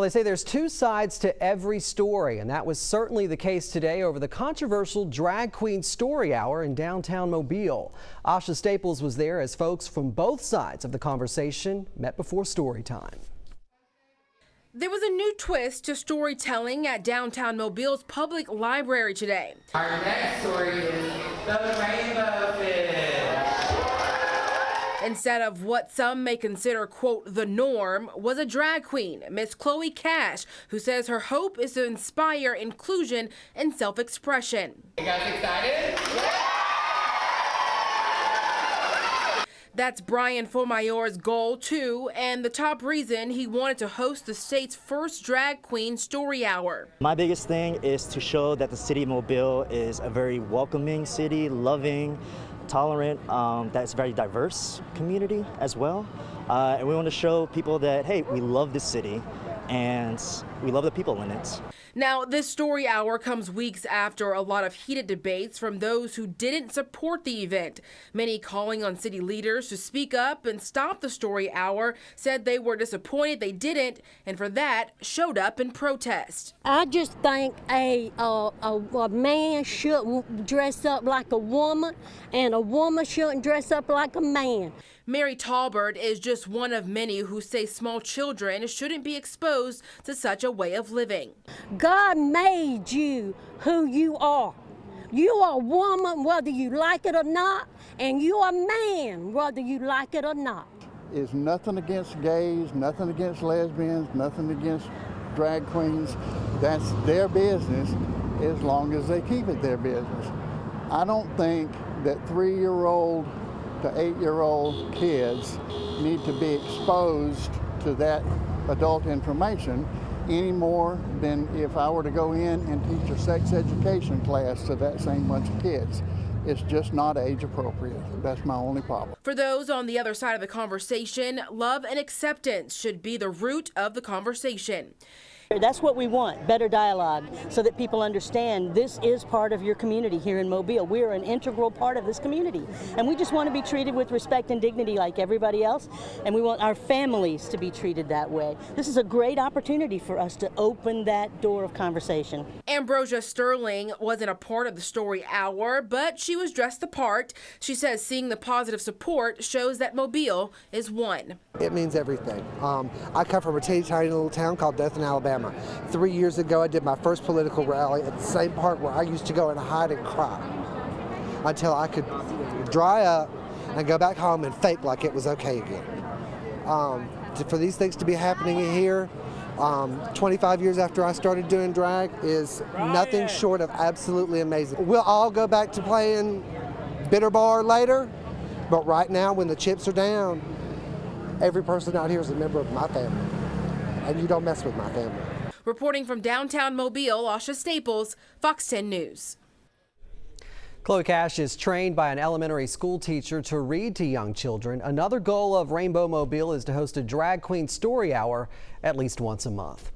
Well, they say there's two sides to every story, and that was certainly the case today over the controversial Drag Queen Story Hour in downtown Mobile. Asha Staples was there as folks from both sides of the conversation met before story time. There was a new twist to storytelling at downtown Mobile's public library today. Our next story is The Rainbow Fish. Instead of what some may consider, quote, the norm, was a drag queen, Miss Chloe Cash, who says her hope is to inspire inclusion and self-expression. You guys excited? That's Brian Fomayor's goal, too, and the top reason he wanted to host the state's first drag queen story hour. My biggest thing is to show that the city of Mobile is a very welcoming city, loving, tolerant, that's a very diverse community as well. And we want to show people that, hey, we love this city and we love the people in it. Now, this story hour comes weeks after a lot of heated debates from those who didn't support the event. Many calling on city leaders to speak up and stop the story hour said they were disappointed they didn't, and for that, showed up in protest. I just think a man shouldn't dress up like a woman, and a woman shouldn't dress up like a man. Mary Talbert is just one of many who say small children shouldn't be exposed to such a way of living. God made you who you are. You are a woman whether you like it or not, and you are a man whether you like it or not. It's nothing against gays, nothing against lesbians, nothing against drag queens. That's their business as long as they keep it their business. I don't think that 3-year-old to 8-year-old kids need to be exposed to that adult information any more than if I were to go in and teach a sex education class to that same bunch of kids. It's just not age appropriate. That's my only problem. For those on the other side of the conversation, love and acceptance should be the root of the conversation. That's what we want, better dialogue, so that people understand this is part of your community here in Mobile. We are an integral part of this community, and we just want to be treated with respect and dignity like everybody else, and we want our families to be treated that way. This is a great opportunity for us to open that door of conversation. Ambrosia Sterling wasn't a part of the story hour, but she was dressed the part. She says seeing the positive support shows that Mobile is one. It means everything. I come from a teeny tiny little town called Dothan, Alabama. 3 years ago, I did my first political rally at the same part where I used to go and hide and cry until I could dry up and go back home and fake like it was okay again. For these things to be happening here, 25 years after I started doing drag is nothing short of absolutely amazing. We'll all go back to playing bitter bar later, but right now when the chips are down, every person out here is a member of my family, and you don't mess with my family. Reporting from downtown Mobile, Asha Staples, Fox 10 News. Chloe Cash is trained by an elementary school teacher to read to young children. Another goal of Rainbow Mobile is to host a drag queen story hour at least once a month.